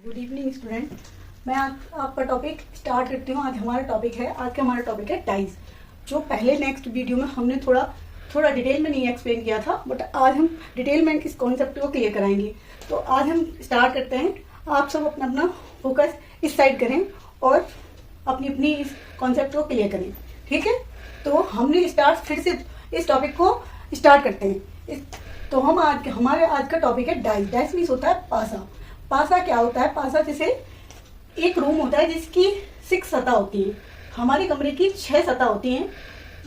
Good evening student. मैं आज आपका टॉपिक स्टार्ट करती हूँ। आज हमारा टॉपिक है डाइज। जो पहले नेक्स्ट वीडियो में हमने थोड़ा डिटेल में नहीं एक्सप्लेन किया था, बट आज हम डिटेल में इस कॉन्सेप्ट को क्लियर कराएंगे। तो आज हम स्टार्ट करते हैं। आप सब अपना अपना फोकस इस साइड करें और अपनी अपनी इस कॉन्सेप्ट को क्लियर करें, ठीक है। तो हमने फिर से इस टॉपिक को स्टार्ट करते हैं। तो हमारे आज का टॉपिक है डाइज। डाइज मीन्स होता है पासा। पासा क्या होता है? पासा जैसे एक रूम होता है जिसकी 6 सतह होती है, हमारे कमरे की 6 सतह होती हैं,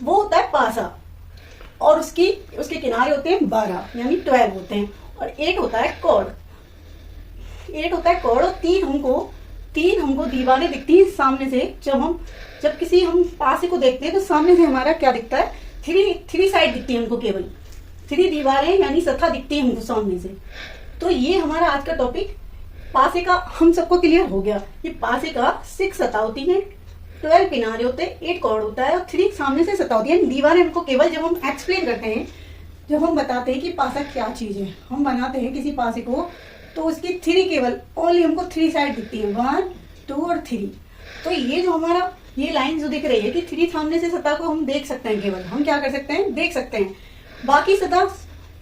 वो होता है पासा। और उसके किनारे होते हैं 12 यानी 12 होते हैं। और 8 होता है कॉर्ड। 8 होता है कॉर्ड। और तीन हमको दीवारें दिखती हैं सामने से। जब किसी हम पासे को देखते हैं तो सामने से हमारा क्या दिखता है? थ्री साइड दिखती है हमको, केवल 3 दीवारें यानी सतह दिखती है हमको सामने से। तो ये हमारा आज का टॉपिक पासे का हम सबको क्लियर हो गया। ये पासे का 6 सतह होती है, 12 किनारे होते हैं, 8 कॉर्ड होता है और 3 सामने से सतह होती है। दीवारें हमको केवल जब हम एक्सप्लेन करते हैं, जब हम बताते हैं कि पासा क्या चीज है, हम बनाते हैं किसी पासे को, तो उसकी 3 केवल ओनली हमको 3 साइड दिखती है, 1, 2 और 3। तो ये जो हमारा ये लाइन जो दिख रही है कि 3 सामने से सतह को हम देख सकते हैं, केवल हम क्या कर सकते हैं? देख सकते हैं। बाकी सतह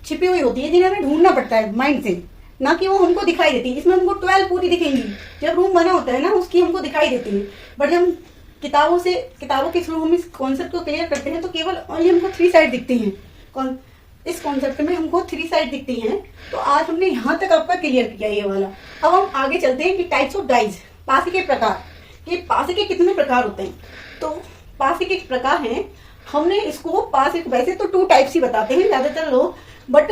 छिपी हुई होती है जिन्हें हमें ढूंढना पड़ता है माइंड से, ना कि वो हमको दिखाई देती है। इसमें हमको 12 पूरी दिखेंगी। जब रूम बना होता है ना, उसकी हमको दिखाई देती है। बट जब किताबों के थ्रू हम इस कॉन्सेप्ट को क्लियर करते हैं तो केवल ओनली हमको 3 साइड दिखती हैं। इस कॉन्सेप्ट में हमको 3 साइड दिखती हैं। तो आज हमने यहाँ तक आपका क्लियर किया ये वाला। अब हम आगे चलते हैं कि टाइप्स ऑफ डाइज, पासे के प्रकार। ये पासे के कितने प्रकार होते हैं? तो पासे के प्रकार हैं, हमने इसको पासे वैसे तो 2 टाइप्स ही बताते हैं ज्यादातर लोग, बट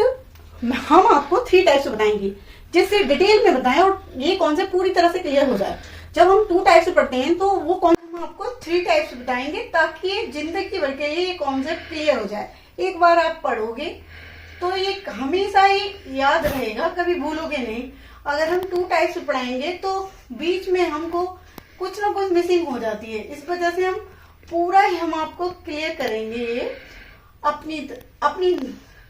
हम आपको 3 टाइप्स बताएंगे जिससे डिटेल में बताएं और ये कॉन्सेप्ट पूरी तरह से क्लियर हो जाए। जब हम 2 टाइप्स पढ़ते हैं तो वो कॉन्सेप्ट हम आपको 3 टाइप्स बताएंगे, ताकि जिंदगी भर के लिए ये कॉन्सेप्ट क्लियर हो जाए। एक बार आप पढ़ोगे तो ये हमेशा ही याद रहेगा, कभी भूलोगे नहीं। अगर हम 2 टाइप्स पढ़ाएंगे तो बीच में हमको कुछ ना कुछ मिसिंग हो जाती है। इस वजह से हम पूरा ही हम आपको क्लियर करेंगे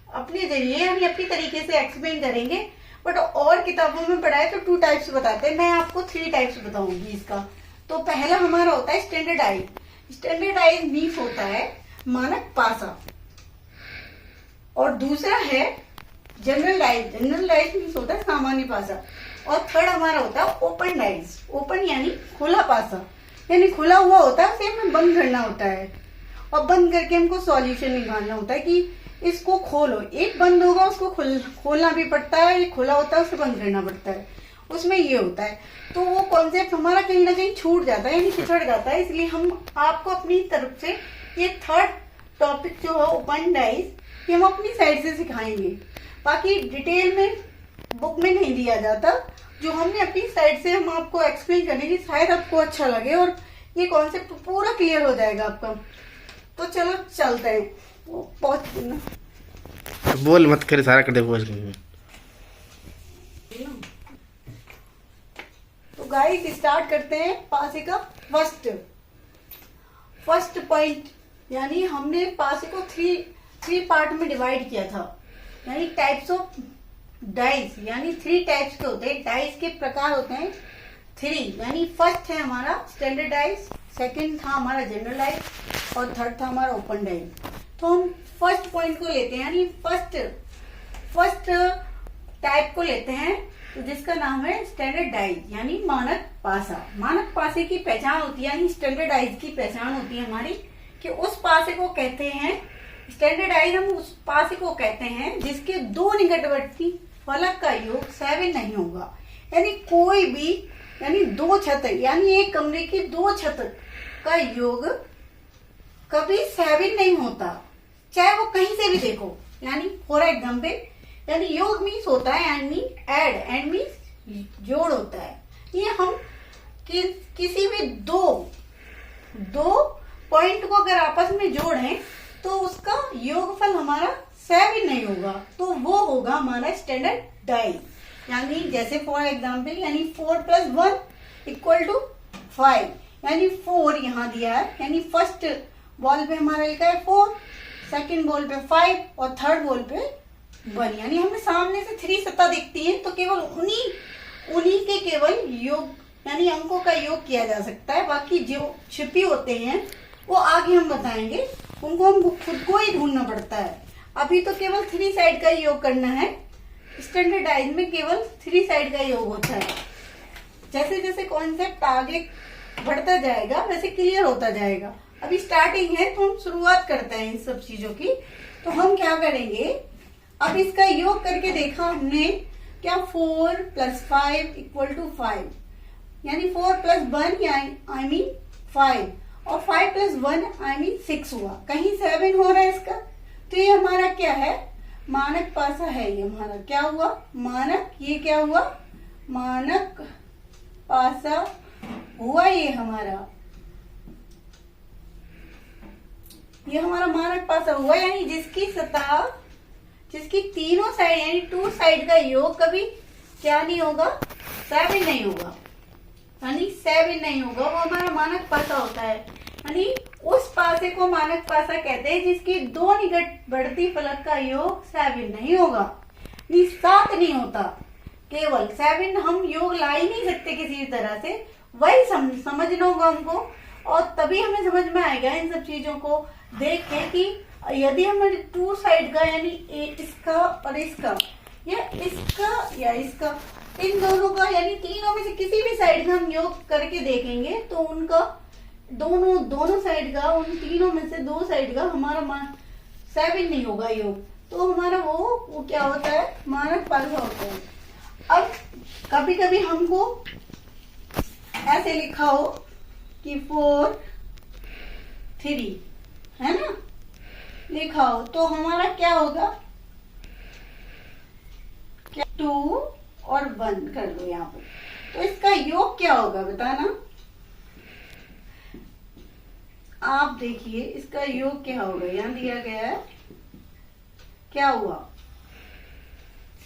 अपने जरिए, यानी अपनी तरीके से एक्सप्लेन करेंगे। बट और किताबों में पढ़ाए तो 2 टाइप्स बताते हैं, मैं आपको 3 टाइप्स बताऊंगी इसका। तो पहला हमारा होता है स्टैंडर्डाइज। स्टैंडर्डाइज मीन्स होता है मानक पासा। और दूसरा है जनरलाइज। जनरलाइज मीन्स होता है सामान्य पासा। और थर्ड हमारा होता है ओपन डाइज। ओपन यानी खुला पासा, यानी खुला हुआ होता है, उसे हमें बंद करना होता है। और बंद करके हमको सॉल्यूशन निकालना होता है कि इसको खोलो। एक बंद होगा, उसको खोलना भी पड़ता है, ये खुला होता है उसे बंद करना पड़ता है, उसमें ये होता है। तो वो कॉन्सेप्ट हमारा कहीं ना कहीं छूट जाता है, यानी पिछड़ जाता है। इसलिए हम आपको अपनी तरफ से ये थर्ड टॉपिक जो है ओपन डाइज, ये हम अपनी साइड से सिखाएंगे। बाकी डिटेल में बुक में नहीं दिया जाता, जो हमने अपनी साइड से हम आपको एक्सप्लेन करेंगे, शायद आपको अच्छा लगे और ये कॉन्सेप्ट पूरा क्लियर हो जाएगा आपका। तो चलो चलते हैं। बोल मत करे, सारा कर दे बोल। तो गाइस स्टार्ट करते हैं पासे का फर्स्ट पॉइंट। यानी हमने पासे को 3 पार्ट में डिवाइड किया था, यानी टाइप्स ऑफ डाइज, यानी 3 टाइप्स के होते हैं। डाइज के प्रकार होते हैं 3, यानी फर्स्ट है हमारा स्टैंडर्डाइज, सेकंड था हमारा जनरलाइज और थर्ड था हमारा ओपन डाइज। तो हम फर्स्ट पॉइंट को लेते हैं, यानी फर्स्ट टाइप को लेते हैं, तो जिसका नाम है स्टैंडर्डाइज, यानी मानक पासा। मानक पासे की पहचान होती है, यानी स्टैंडर्डाइज की पहचान होती है हमारी कि उस पासे को कहते हैं स्टैंडर्डाइज। हम उस पासे को कहते हैं जिसके 2 निकटवर्ती फलक का योग 7 नहीं होगा। यानी कोई भी, यानी 2 छत, यानी एक कमरे की 2 छत का योग कभी 7 नहीं होता, चाहे वो कहीं से भी देखो। यानी फॉर एग्जाम्पल, यानी योग मीन्स होता है यानी एड मीन्स जोड़ होता है। ये हम किसी भी दो पॉइंट को अगर आपस में जोड़ें तो उसका योगफल हमारा 7 नहीं होगा, तो वो होगा हमारा स्टैंडर्डाइज। यानी जैसे फॉर एग्जाम्पल, यानी 4 + 1 = 5, यानी 4 यहाँ दिया है, यानी फर्स्ट बॉल पे हमारा लिखा है 4, सेकंड बॉल पे 5 और थर्ड बॉल पे 1। यानी हमें सामने से 3 सतह दिखती है, तो केवल उन्हीं के केवल योग यानी अंकों का योग किया जा सकता है। बाकी जो छिपी होते हैं वो आगे हम बताएंगे, उनको हम खुद को ही ढूंढना पड़ता है। अभी तो केवल 3 साइड का योग करना है। स्टैंडर्डाइज में केवल 3 साइड का योग होता है। जैसे जैसे कॉन्सेप्ट आगे बढ़ता जाएगा वैसे क्लियर होता जाएगा। अभी स्टार्टिंग है तो हम शुरुआत करते हैं इन सब चीजों की। तो हम क्या करेंगे, अब इसका योग करके देखा हमने क्या, 4 + 5 = 5, यानी 4 + 1 आई मीन 5, और 5 + 1 आई मीन 6 हुआ। कहीं 7 हो रहा है इसका, तो ये हमारा क्या है, मानक पासा है। ये हमारा क्या हुआ, मानक, ये क्या हुआ, मानक पासा हुआ। ये हमारा मानक पासा हुआ, यानी जिसकी सतह, जिसकी तीनों साइड यानी 2 साइड का योग कभी क्या नहीं होगा, 7 नहीं होगा, यानी 7 नहीं होगा, वो हमारा मानक पासा होता है। यानी उस पासे को मानक पासा कहते हैं जिसकी 2 निकटवर्ती फलक का योग 7 नहीं होगा, 7 नहीं होता। केवल 7 हम योग ला ही नहीं सकते किसी भी तरह से, वही समझना होगा हमको। और तभी हमें समझ में आएगा इन सब चीजों को देख के कि यदि हमारे 2 साइड का यानी इसका और इसका या इसका या इसका, इन दोनों का यानी तीनों में से किसी भी साइड का हम योग करके देखेंगे तो उनका दोनों साइड का, उन तीनों में से 2 साइड का हमारा 7 नहीं होगा योग, तो हमारा वो क्या होता है, मानक पासा होता है। अब कभी कभी हमको ऐसे लिखा हो कि 4 3 है ना, लिखा हो तो हमारा क्या होगा, 2 और 1 कर लो यहाँ पर, तो इसका योग क्या होगा बताना। आप देखिए इसका योग क्या होगा, यहाँ दिया गया है, क्या हुआ,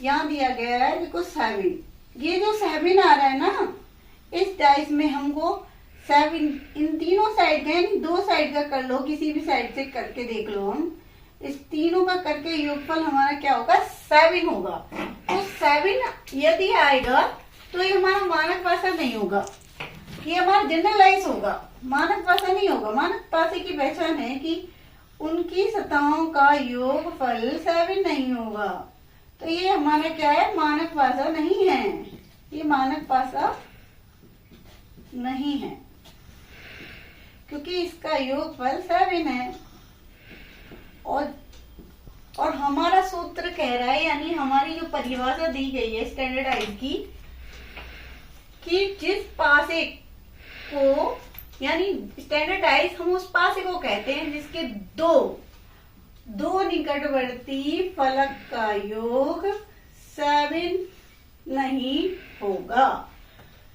यहाँ दिया गया है देखो 7। ये जो 7 आ रहा है ना, इस डाइस में हमको 7 इन तीनों साइड का यानी 2 साइड का कर लो, किसी भी साइड से करके देख लो, हम इस तीनों का करके योगफल हमारा क्या होगा, 7 होगा। तो 7 यदि आएगा तो ये हमारा मानक पासा नहीं होगा, ये हमारा जनरलाइज होगा, मानक पासा नहीं होगा। मानक पासे की पहचान है कि उनकी सतहों का योगफल 7 नहीं होगा, तो ये हमारा क्या है, मानक पासा नहीं है, ये मानक पासा नहीं है क्योंकि इसका योगफल 7 है। और हमारा सूत्र कह रहा है, यानी हमारी जो परिभाषा दी गई है स्टैंडर्डाइज की, कि जिस पासे को यानी स्टैंडर्डाइज हम उस पासे को कहते हैं जिसके दो निकटवर्ती फलक का योग 7 नहीं होगा।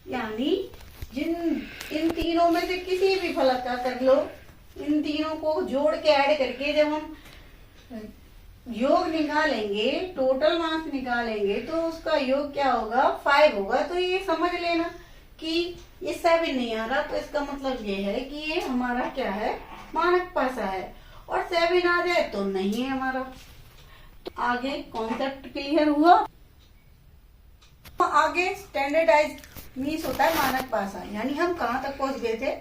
यानी इन तीनों में से किसी भी फलक का कर लो, इन तीनों को जोड़ के ऐड करके जब हम योग निकालेंगे, टोटल मास निकालेंगे, तो उसका योग क्या होगा, 5 होगा। तो ये समझ लेना कि ये 7 नहीं आ रहा, तो इसका मतलब ये है कि ये हमारा क्या है, मानक पासा है। और 7 आ जाए तो नहीं है हमारा। तो आगे कॉन्सेप्ट क्लियर हुआ। आगे स्टैंडर्डाइज मीन्स होता है मानक पासा, यानी हम कहाँ तक पहुंच गए थे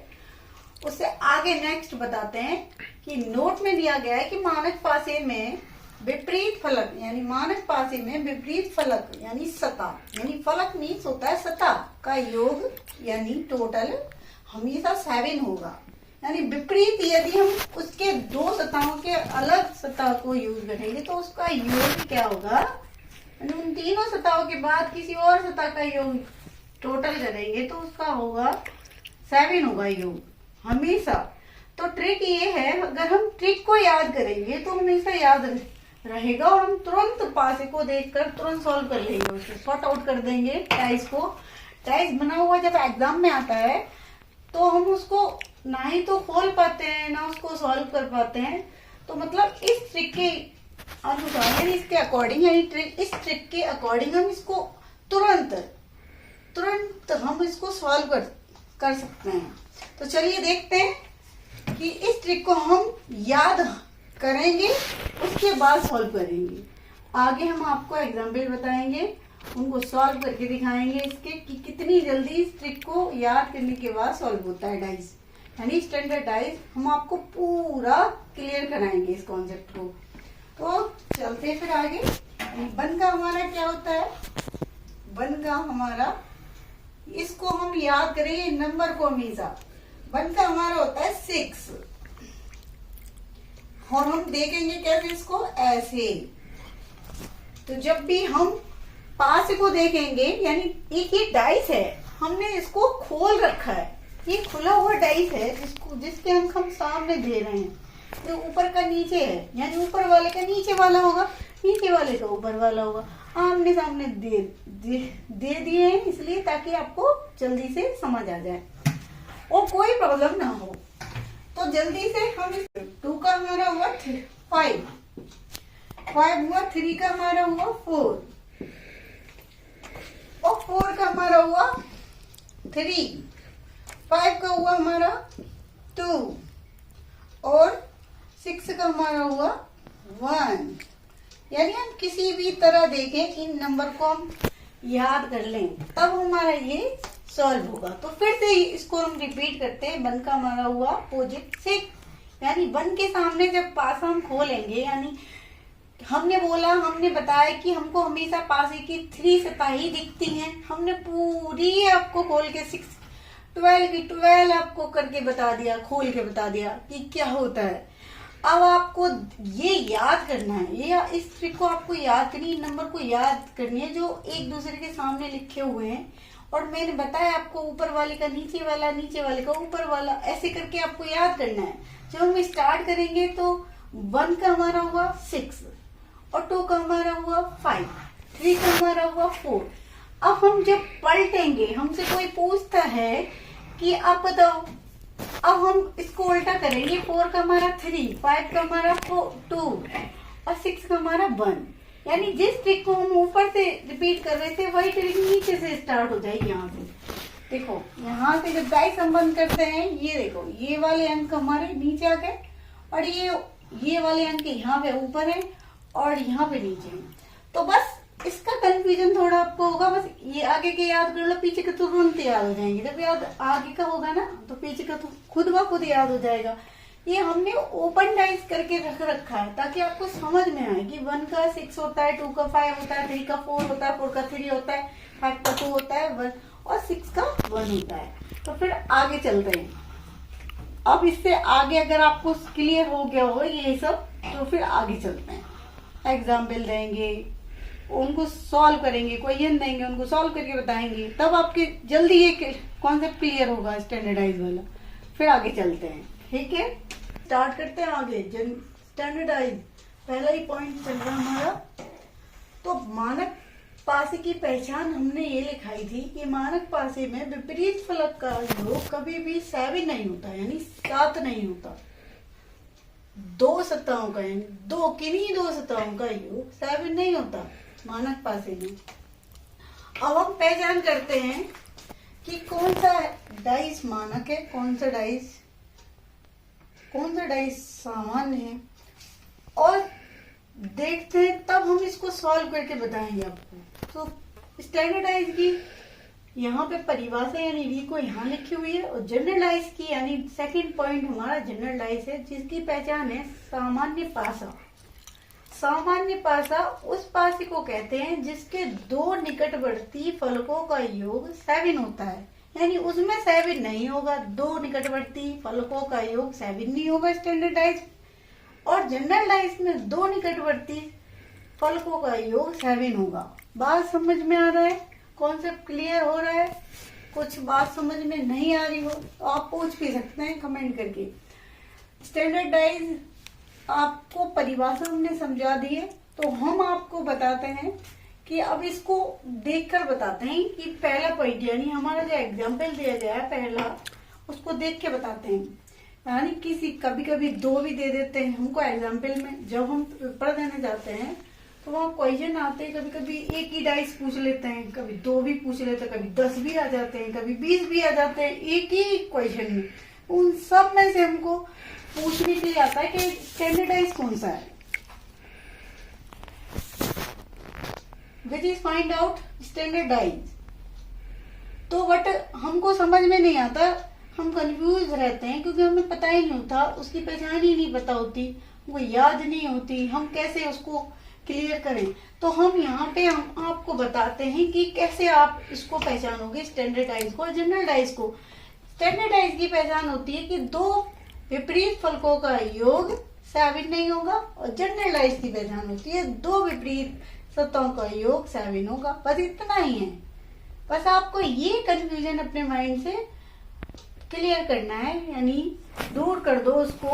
उससे आगे नेक्स्ट बताते हैं कि नोट में दिया गया है कि मानक पासे में विपरीत फलक, यानी मानक पासे में विपरीत फलक यानी सतह, यानी फलक मीन्स होता है सतह का योग यानी टोटल हमेशा 7 होगा। यानी विपरीत यदि हम उसके 2 सतहों के अलग सतह को यूज करेंगे तो उसका योग क्या होगा, यानी उन तीनों सतहों के बाद किसी और सतह का योग टोटल करेंगे तो उसका होगा 7 होगा योग हमेशा। तो ट्रिक ये है, अगर हम ट्रिक को याद करेंगे तो हमेशा याद रहेगा और हम तुरंत पासे को देखकर तुरंत सॉल्व कर लेंगे, उसको सॉर्ट आउट कर देंगे टाइस को। टाइस बना हुआ जब एग्जाम में आता है तो हम उसको ना ही तो खोल पाते हैं ना उसको सॉल्व कर पाते हैं। तो मतलब इस ट्रिक के अनुसार यानी इसके अकॉर्डिंग, यानी इस ट्रिक के अकॉर्डिंग हम इसको तुरंत हम इसको सॉल्व कर सकते हैं। तो चलिए देखते हैं कि इस ट्रिक को हम याद करेंगे उसके बाद सॉल्व करेंगे। आगे हम आपको एग्जाम्पल बताएंगे उनको सॉल्व करके दिखाएंगे इसके कि कितनी जल्दी इस ट्रिक को याद करने के बाद सॉल्व होता है डाइस, यानी स्टैंडर्ड डाइस। हम आपको पूरा क्लियर कराएंगे इस कॉन्सेप्ट को। तो चलते फिर आगे। वन का हमारा क्या होता है? वन का हमारा, इसको हम याद करेंगे नंबर को हमेशा। वन का हमारा होता है 6 और हम देखेंगे कैसे इसको, ऐसे। तो जब भी हम पास को देखेंगे, यानी एक ये डाइस है, हमने इसको खोल रखा है, ये खुला हुआ डाइस है जिसके अंक हम सामने दे रहे हैं। तो ऊपर का नीचे है, यानी ऊपर वाले का नीचे वाला होगा, नीचे वाले का ऊपर वाला होगा। आमने सामने दे दिए हैं इसलिए ताकि आपको जल्दी से समझ आ जाए और कोई प्रॉब्लम ना हो। तो जल्दी से हम 2 का हमारा हुआ 5 हुआ, 3 का हमारा हुआ 4 और 4 का हमारा हुआ 3, 5 का हुआ हमारा 2 और 6 का हमारा हुआ 1। यानी हम किसी भी तरह देखें, इन नंबर को हम याद कर लें तब हमारा ये सॉल्व होगा। तो फिर से इसको हम रिपीट करते हैं। 1 का हमारा हुआ अपोजिट 6, यानी 1 के सामने जब पास हम खोलेंगे, यानी हमने बताया कि हमको हमेशा पासे की 3 सतह ही दिखती हैं। हमने पूरी आपको खोल के 6 12 की 12 आपको करके बता दिया, खोल के बता दिया कि क्या होता है। अब आपको ये याद करना है, ये इस ट्रिक को आपको याद करनी, नंबर को याद करनी है जो एक दूसरे के सामने लिखे हुए हैं। और मैंने बताया आपको ऊपर वाले का नीचे वाला, नीचे वाले का ऊपर वाला, ऐसे करके आपको याद करना है। जब हम स्टार्ट करेंगे तो 1 का हमारा हुआ 6 और 2 का हमारा हुआ 5, 3 का हमारा हुआ 4। अब हम जब पलटेंगे, हमसे कोई पूछता है कि आप बताओ, अब हम इसको उल्टा करेंगे। 4 का हमारा 3, 5 का हमारा 2 और 6 का हमारा 1। यानी जिस ट्रिक को हम ऊपर से रिपीट कर रहे थे वही ट्रिक नीचे से स्टार्ट हो जाएगी। यहाँ से देखो, यहाँ से जब डाइस हम बंद करते हैं, ये देखो ये वाले अंक हमारे नीचे आ गए और ये वाले अंक यहाँ पे ऊपर है और यहाँ पे नीचे है। तो बस इसका कंफ्यूजन थोड़ा आपको होगा, बस ये आगे के याद कर लो, पीछे के तुरंत याद हो जाएंगे। जब याद आगे का होगा ना तो पीछे का तो खुद ब खुद याद हो जाएगा। ये हमने ओपन डाइस करके रख रखा है ताकि आपको समझ में आए कि 1 का 6 होता है, 2 का 5 होता है, 3 का 4 होता है, 4 का 3 होता है, 5 का 2 होता है 1 और 6 का 1 होता है। तो फिर आगे चलते हैं। अब इससे आगे अगर आपको क्लियर हो गया हो ये सब, तो फिर आगे चलते हैं। एग्जाम्पल देंगे, उनको सॉल्व करेंगे, क्वेश्चन देंगे, उनको सॉल्व करके बताएंगे, तब आपके जल्दी ये कॉन्सेप्ट क्लियर होगा स्टैंडर्डाइज वाला। फिर आगे चलते हैं, ठीक है। स्टार्ट करते हैं आगे। स्टैंडर्डाइज पहला ही पॉइंट चल रहा हमारा। तो मानक पासे की पहचान हमने ये लिखाई थी कि मानक पासे में विपरीत फलक का योग कभी भी 7 नहीं होता, यानी 7 नहीं होता। 2 सतहों का, यानी किन्हीं 2 सतहों का योग 7 नहीं होता मानक पासे में। अब हम पहचान करते हैं कि कौन सा डाइस मानक है, कौन सा डाइस सामान्य है, और देखते हैं तब हम इसको सॉल्व करके बताएंगे आपको। तो स्टैंडर्डाइज की यहाँ पे परिभाषा यानी वी को यहाँ लिखी हुई है, और जनरलाइज की यानी सेकंड पॉइंट हमारा जनरलाइज है, जिसकी पहचान है सामान्य पासा। सामान्य पासा उस पासे को कहते हैं जिसके 2 निकटवर्ती फलकों का योग 7 होता है, यानी उसमें 7 नहीं होगा। 2 निकटवर्ती फलकों का योग 7 नहीं होगा स्टैंडर्डाइज। और जनरलाइज में 2 निकटवर्ती फलकों का योग 7 होगा। बात समझ में आ रहा है? कॉन्सेप्ट क्लियर हो रहा है? कुछ बात समझ में नहीं आ रही हो तो आप पूछ भी सकते हैं कमेंट करके। स्टैंडर्डाइज आपको परिभाषा हमने समझा दी है, तो हम आपको बताते हैं कि अब इसको देखकर बताते हैं कि पहला पॉइंट यानी हमारा जो एग्जाम्पल दिया गया है पहला, उसको देख के बताते हैं। यानी किसी कभी कभी 2 भी दे देते हैं हमको एग्जाम्पल में। जब हम पेपर देने जाते हैं तो वहाँ क्वेश्चन आते हैं, कभी कभी एक ही डाइस पूछ लेते हैं, कभी 2 भी पूछ लेते हैं, कभी 10 भी आ जाते हैं, कभी 20 भी आ जाते हैं एक ही क्वेश्चन में। उन सब में से हमको पूछने के लिए आता है कि स्टैंडर्डाइज कौन सा है। Which is find out standardize. तो बट हमको समझ में नहीं आता, हम कंफ्यूज रहते हैं क्योंकि हमें पता ही नहीं होता, उसकी पहचान ही नहीं पता होती, वो याद नहीं होती, हम कैसे उसको क्लियर करें। तो हम यहाँ पे हम आपको बताते हैं कि कैसे आप इसको पहचानोगे, स्टैंडर्डाइज को और जनरलाइज को। स्टैंडर्डाइज की पहचान होती है कि दो विपरीत फलकों का योग साबिन नहीं होगा, और जनरलाइज की पहचान होती है दो विपरीत सतहों का योग साबिन होगा। बस इतना ही है, बस आपको ये कंफ्यूजन अपने माइंड से क्लियर करना है, यानी दूर कर दो उसको।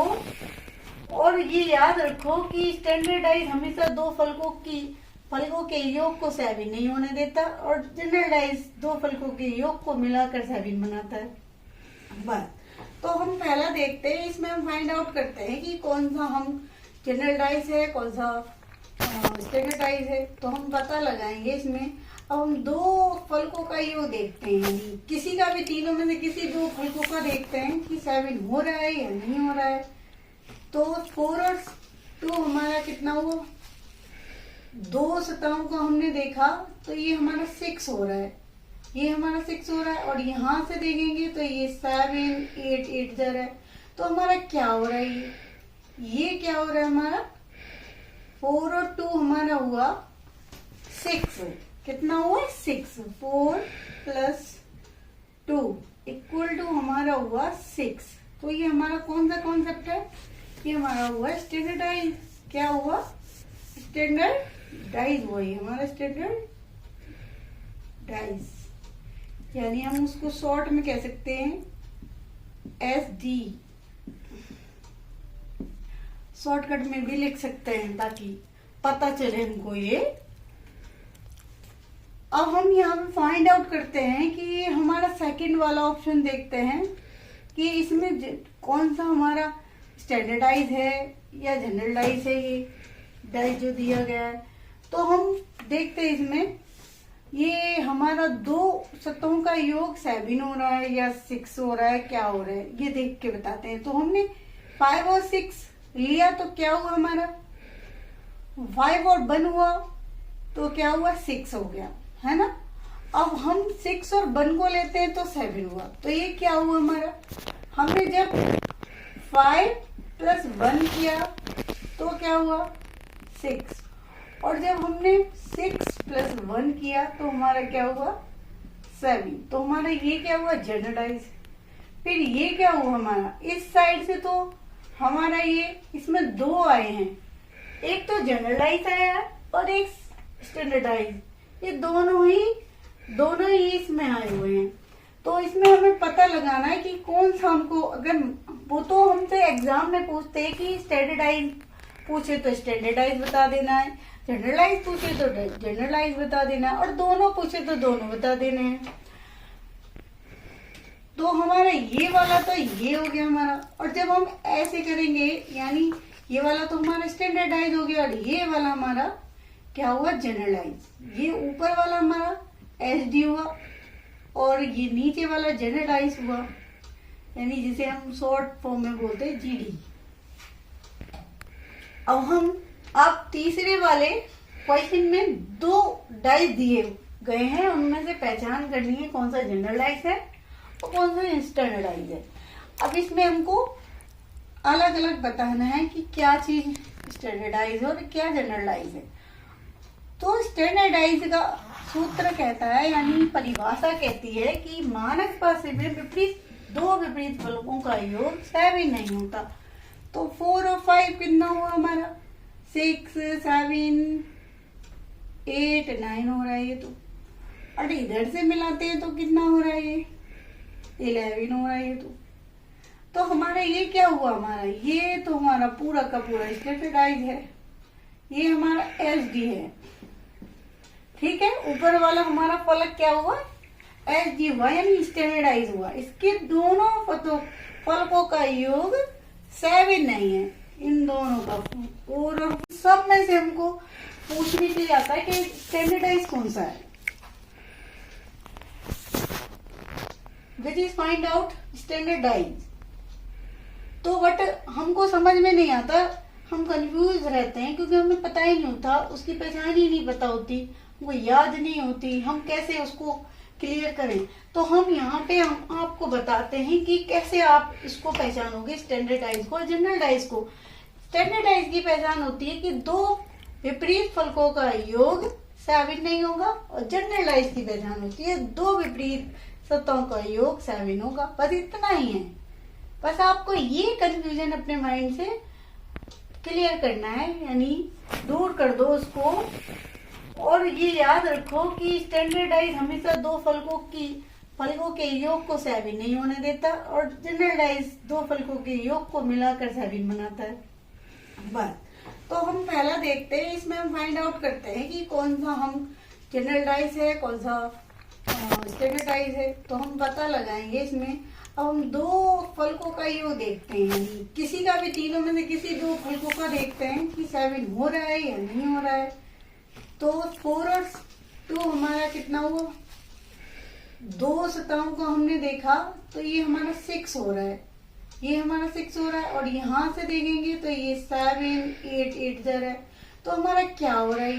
और ये याद रखो कि स्टैंडर्डाइज हमेशा दो फलकों के योग को साबिन नहीं होने देता, और जनरलाइज दो फलकों के योग को मिलाकर साबिन बनाता है। बस, तो हम पहला देखते हैं, इसमें हम फाइंड आउट करते हैं कि कौन सा हम जनरलाइज है, कौन सा स्टैंडर्डाइज है। तो हम पता लगाएंगे इसमें। अब हम दो फलकों का योग देखते हैं, यानी किसी का भी, तीनों में से किसी दो फलकों का देखते हैं कि साबिन हो रहा है या नहीं हो रहा है। तो 4 और 2 हमारा कितना हुआ, दो सतहों का हमने देखा, तो ये हमारा 6 हो रहा है, ये हमारा 6 हो रहा है। और यहाँ से देखेंगे तो ये 7 8 8 जा रहा है। तो हमारा क्या हो रहा है, ये क्या हो रहा है हमारा 4 और 2 हमारा हुआ 6। कितना हुआ 6, 4 + 2 = हमारा हुआ 6। तो ये हमारा कौन सा कॉन्सेप्ट है, ये हमारा हुआ स्टैंडर्डाइज। क्या हुआ, स्टैंडर्डाइज हुआ, ये हमारा स्टैंडर्डाइज। यानी हम उसको शॉर्ट में कह सकते हैं SD, शॉर्टकट में भी लिख सकते हैं ताकि पता चले हमको ये। अब हम यहाँ पे फाइंड आउट करते हैं कि हमारा सेकंड वाला ऑप्शन देखते हैं कि इसमें कौन सा हमारा स्टैंडर्डाइज है या जनरलाइज है, ये डाइज जो दिया गया है। तो हम देखते हैं इसमें ये हमारा दो सतहों का योग 7 हो रहा है या 6 हो रहा है, क्या हो रहा है ये देख के बताते हैं। तो हमने 5 और 6 लिया, तो क्या हुआ हमारा 5 और 1 हुआ, तो क्या हुआ 6 हो गया, है ना। अब हम 6 और 1 को लेते हैं तो 7 हुआ, तो ये क्या हुआ हमारा, हमने जब 5 + 1 किया तो क्या हुआ 6, और जब हमने 6 + 1 किया तो हमारा क्या हुआ 7। तो हमारा ये क्या हुआ जनरलाइज। फिर ये क्या हुआ हमारा, इस साइड से तो हमारा ये इसमें 2 आए हैं, एक तो जनरलाइज आया और एक स्टैंडर्डाइज, ये दोनों ही इसमें आए हुए हैं। तो इसमें हमें पता लगाना है कि कौन सा हमको, अगर वो तो हमसे एग्जाम में पूछते हैं कि स्टैंडर्डाइज पूछे तो स्टैंडर्डाइज बता देना है, जनरलाइज पूछे तो जनरलाइज बता देना है, और दोनों पूछे तो दोनों बता देने हैं। तो हमारा ये वाला तो ये हो गया हमारा। और जब हम ऐसे करेंगे, यानी ये वाला तो हमारा स्टैंडर्डाइज हो गया और ये वाला हमारा क्या हुआ जनरलाइज। ये ऊपर वाला हमारा SD हुआ और ये नीचे वाला जनरलाइज हुआ, यानी जिसे हम शॉर्ट फॉर्म में बोलते हैं GD। अब तीसरे वाले क्वेश्चन में 2 डाइज दिए गए हैं, उनमें से पहचान करनी है कौन सा जनरलाइज है और कौन सा स्टैंडर्डाइज है। अब इसमें हमको अलग अलग बताना है कि क्या चीज स्टैंडर्डाइज है और क्या जनरलाइज है। तो स्टैंडर्डाइज का सूत्र कहता है, यानी परिभाषा कहती है कि मानक पासे में दो विपरीत फलकों का योग 7 नहीं होता। तो 4 और 5 कितना हुआ हमारा 6 7 8 9 हो रहा है ये तो। और इधर से मिलाते हैं तो कितना हो रहा है ये 11 हो रहा है ये तो हमारा ये क्या हुआ, हमारा ये तो हमारा पूरा का पूरा स्टैंडर्डाइज है, ये हमारा SD है। ठीक है, ऊपर वाला हमारा फलक क्या हुआ SD हुआ, यानी स्टैंडर्डाइज हुआ। इसके दोनों फलकों का योग 7 नहीं है, इन दोनों का। और सब में से हमको पूछने के लिए आता है कि स्टैंडर्डाइज कौन सा है, which is find out standardize. तो बट हमको समझ में नहीं आता, हम कंफ्यूज रहते हैं क्योंकि हमें पता ही नहीं होता, उसकी पहचान ही नहीं पता होती, वो याद नहीं होती, हम कैसे उसको क्लियर करें। तो हम यहाँ पे हम आपको बताते हैं कि कैसे आप इसको पहचानोगे, स्टैंडर्डाइज को और जनरलाइज को। स्टैंडर्डाइज की पहचान होती है कि दो विपरीत फलकों का योग साबित नहीं होगा, और जनरलाइज की पहचान होती है दो विपरीत सतहों का योग साबित होगा। बस इतना ही है। बस आपको ये कंफ्यूजन अपने माइंड से क्लियर करना है, यानी दूर कर दो उसको। और ये याद रखो कि स्टैंडर्डाइज हमेशा दो फलकों के योग को साबित नहीं होने देता, और जनरलाइज दो फलकों के योग को मिलाकर साबित बनाता है। बस तो हम पहला देखते हैं, इसमें हम फाइंड आउट करते हैं कि कौन सा हम जनरलाइज है, कौन सा स्टैंडर्डाइज है। तो हम पता लगाएंगे इसमें। अब हम दो फलकों का योग देखते हैं, यानी किसी का भी, तीनों में से किसी दो फलकों का देखते हैं कि साबित हो रहा है या नहीं हो रहा है। तो 4 और 2 हमारा कितना हुआ, दो सतहों को हमने देखा, तो ये हमारा 6 हो रहा है, ये हमारा 6 हो रहा है। और यहाँ से देखेंगे तो ये 7 8 8 जा रहा है। तो हमारा क्या हो रहा है,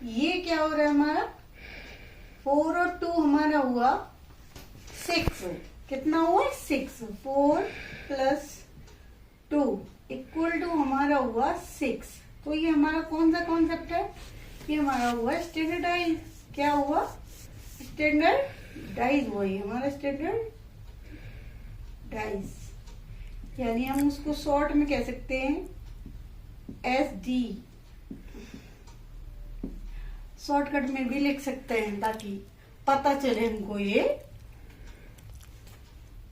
ये क्या हो रहा है हमारा, 4 और 2 हमारा हुआ 6। कितना हुआ, 6। 4 + 2 = हमारा हुआ 6। तो ये हमारा कौन सा कॉन्सेप्ट है, ये हमारा हुआ स्टैंडर्डाइज। क्या हुआ, स्टैंडर्डाइज हुआ, ये हमारा स्टैंडर्डाइज। यानी हम उसको शॉर्ट में कह सकते हैं SD, शॉर्टकट में भी लिख सकते हैं ताकि पता चले हमको ये।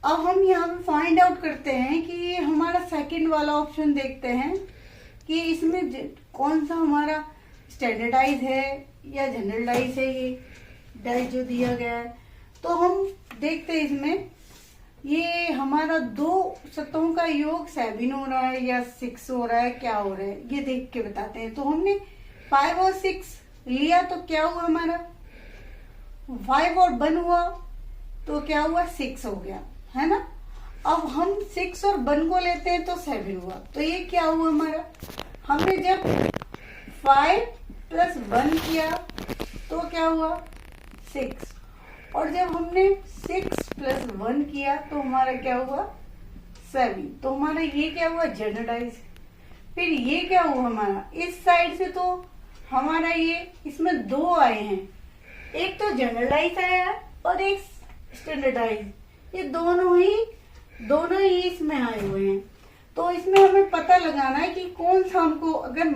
अब हम यहाँ पे फाइंड आउट करते हैं कि हमारा सेकंड वाला ऑप्शन देखते हैं कि इसमें कौन सा हमारा स्टैंडर्डाइज है या जनरलाइज है, ये डाइज जो दिया गया है। तो हम देखते हैं इसमें ये हमारा दो सतहों का योग 7 हो रहा है या 6 हो रहा है, क्या हो रहा है, ये देख के बताते हैं। तो हमने 5 और 6 लिया, तो क्या हुआ हमारा, 5 और 1 हुआ, तो क्या हुआ, 6 हो गया, है ना। अब हम 6 और 1 को लेते हैं तो 7 हुआ। तो ये क्या हुआ हमारा, हमने जब 5 + 1 किया तो क्या हुआ, 6। और जब हमने 6 + 1 किया तो हमारा क्या हुआ, 7। तो हमारा ये क्या हुआ, जनरलाइज। फिर ये क्या हुआ हमारा, इस साइड से तो हमारा ये, इसमें 2 आए हैं, एक तो जनरलाइज आया और एक स्टैंडर्डाइज। ये दोनों ही इसमें आए हुए हैं। तो इसमें हमें पता लगाना है कि कौन सा हमको, अगर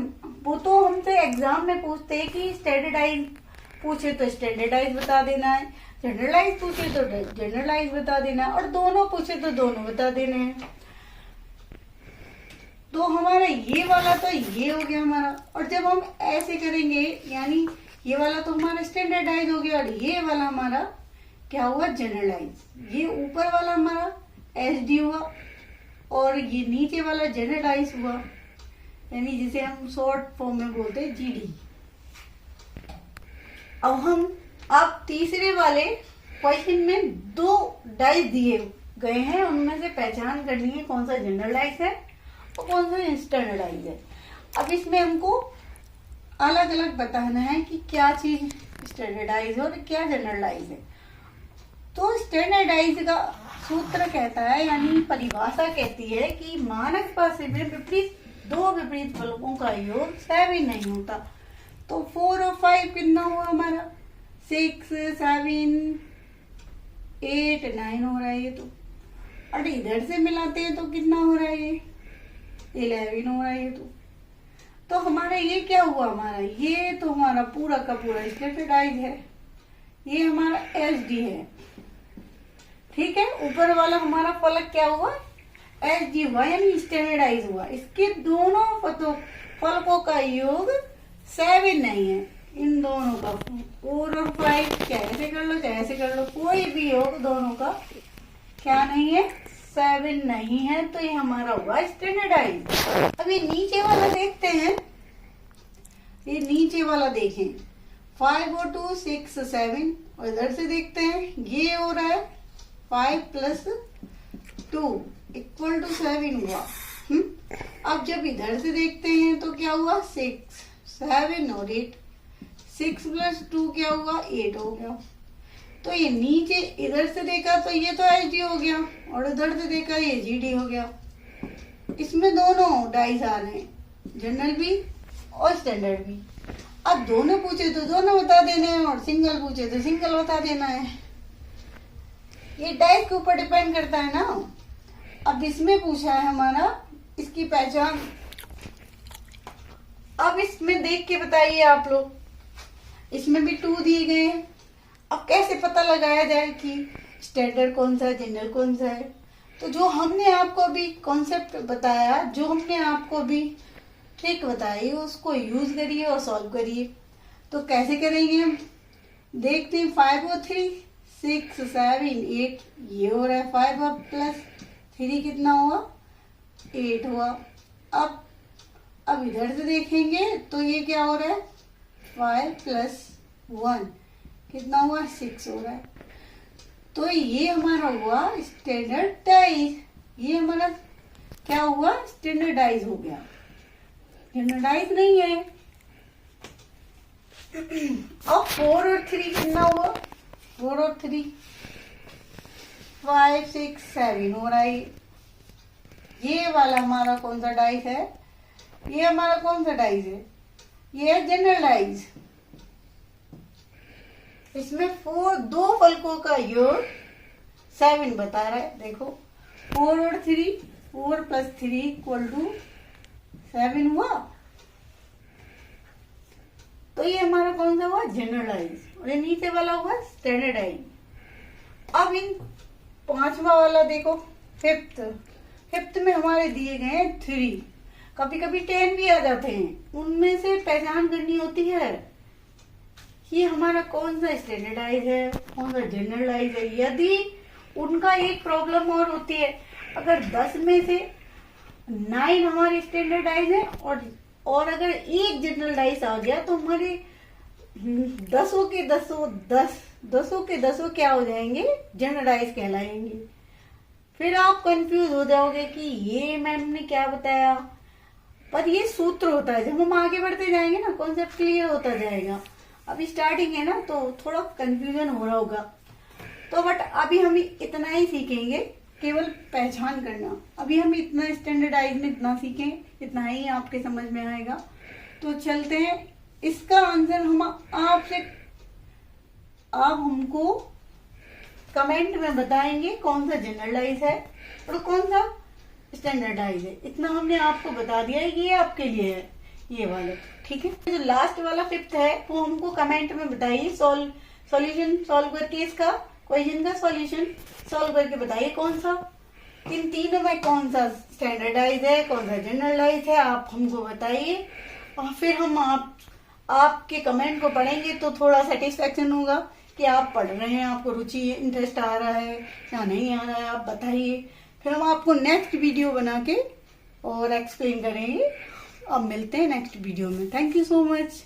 वो तो हमसे एग्जाम में पूछते हैं कि स्टैंडर्डाइज पूछे तो स्टैंडर्डाइज बता देना है, जनरलाइज पूछे तो जनरलाइज बता देना है, और दोनों पूछे तो दोनों बता देने हैं। तो हमारा ये वाला तो ये हो गया हमारा। और जब हम ऐसे करेंगे, यानी ये वाला तो हमारा स्टैंडर्डाइज हो गया, और ये वाला हमारा क्या हुआ, जनरलाइज। ये ऊपर वाला हमारा SD हुआ और ये नीचे वाला जनरलाइज हुआ, यानी जिसे हम शॉर्ट फॉर्म में बोलते हैं GD। अब तीसरे वाले क्वेश्चन में 2 डाइज दिए गए हैं, उनमें से पहचान करनी है कौन सा जनरलाइज है और कौन सा स्टैंडर्डाइज है। अब इसमें हमको अलग अलग बताना है कि क्या चीज स्टैंडर्डाइज है और क्या जनरलाइज है। तो स्टैंडर्डाइज का सूत्र कहता है, यानी परिभाषा कहती है कि मानक पासे में दो विपरीत फलकों का योग 7 नहीं होता। तो 4 और 5 कितना हुआ हमारा, 6 7 8 9 हो रहा है ये तो। और इधर से मिलाते हैं तो कितना हो रहा है, ये 11 हो रहा है ये तो हमारा ये क्या हुआ, हमारा ये तो हमारा पूरा का पूरा स्टैंडर्डाइज है, ये हमारा SD है, ठीक है। ऊपर वाला हमारा फलक क्या हुआ, SD हुआ, यानी स्टैंडर्डाइज हुआ। इसके दोनों फलकों का योग 7 नहीं है, इन दोनों का 4 और 5 चाहे ऐसे कर लो चाहे ऐसे कर लो, कोई भी योग दोनों का क्या नहीं है, 7 नहीं है। तो ये हमारा हुआ स्टैंडर्डाइज। अब ये नीचे वाला देखते हैं, ये नीचे वाला देखें, 5 और 2 6 7। और इधर से देखते हैं, ये हो रहा है 5 + 2 = 7 हुआ। अब जब इधर से देखते हैं तो क्या हुआ, 6 7 और 8 6 प्लस 2 क्या हुआ 8 हो गया। तो ये नीचे इधर से देखा तो ये तो एच डी हो गया और इधर से देखा ये जी डी हो गया। इसमें दोनों डाइस आ रहे हैं, जनरल भी और स्टैंडर्ड भी। अब दोनों पूछे तो दोनों बता देना है और सिंगल पूछे तो सिंगल बता देना है। ये डाइस के ऊपर डिपेंड करता है ना। अब इसमें पूछा है हमारा इसकी पहचान। अब इसमें देख के बताइए आप लोग, इसमें भी 2 दिए गए हैं। अब कैसे पता लगाया जाए कि स्टैंडर्ड कौन सा है जनरल कौन सा है। तो जो हमने आपको अभी कॉन्सेप्ट बताया, जो हमने आपको अभी ट्रिक बताई, उसको यूज करिए और सॉल्व करिए। तो कैसे करेंगे हम देखते हैं। 5 और 3 6 7 8 ये हो रहा है 5 और प्लस 3 कितना हुआ 8 हुआ। अब इधर से देखेंगे तो ये क्या हो रहा है 5 प्लस 1 कितना हुआ 6 हो रहा है। तो ये हमारा हुआ स्टैंडर्डाइज। ये हमारा क्या हुआ स्टैंडर्डाइज हो गया, जनरलाइज नहीं है। अब 4 और 3 कितना हुआ 4 और 3 5 6 7 हो रहा है। ये वाला हमारा कौन सा डाइस है, ये हमारा कौन सा डाइस है, ये है जनरलाइज। इसमें 2 फलकों का योग 7 बता रहा है। देखो 4 और 3 4 प्लस 3 इक्वल टू 7 हुआ। तो ये हमारा कौन सा हुआ जनरलाइज और ये नीचे वाला हुआ स्टैंडर्डाइज। अब इन 5वां वाला देखो फिफ्थ में हमारे दिए गए हैं 3, कभी कभी 10 भी आ जाते हैं। उनमें से पहचान करनी होती है ये हमारा कौन सा स्टैंडर्डाइज है कौन सा जनरलाइज है। यदि उनका एक प्रॉब्लम और होती है, अगर 10 में से 9 हमारे स्टैंडर्डाइज है और अगर एक जनरलाइज आ गया तो हमारे 10 के 10 क्या हो जाएंगे जनरलाइज कहलाएंगे। फिर आप कंफ्यूज हो जाओगे कि ये मैम ने क्या बताया, पर ये सूत्र होता है। जब हम आगे बढ़ते जाएंगे ना कॉन्सेप्ट क्लियर होता जाएगा। अभी स्टार्टिंग है ना तो थोड़ा कंफ्यूजन हो रहा होगा। तो बट अभी हम इतना ही सीखेंगे, केवल पहचान करना। अभी हम इतना स्टैंडर्डाइज में इतना सीखें, इतना ही आपके समझ में आएगा। तो चलते हैं, इसका आंसर हम आपसे आप हमको कमेंट में बताएंगे कौन सा जनरलाइज है और कौन सा स्टैंडर्डाइज है। इतना हमने आपको बता दिया है, ये आपके लिए है ये वाला, ठीक है। जो लास्ट वाला 5th है वो हमको कमेंट में बताइए। सॉल्यूशन सॉल्व करके इसका क्वेश्चन का सॉल्यूशन सॉल्व करके बताइए कौन सा इन तीनों में कौन सा स्टैंडर्डाइज है कौन सा जनरलाइज है, आप हमको बताइए। और फिर हम आपके कमेंट को पढ़ेंगे तो थोड़ा सेटिस्फेक्शन होगा कि आप पढ़ रहे हैं, आपको रुचि इंटरेस्ट आ रहा है या नहीं आ रहा है, आप बताइए। फिर हम आपको नेक्स्ट वीडियो बना के और एक्सप्लेन करेंगे। अब मिलते हैं नेक्स्ट वीडियो में। Thank you so much.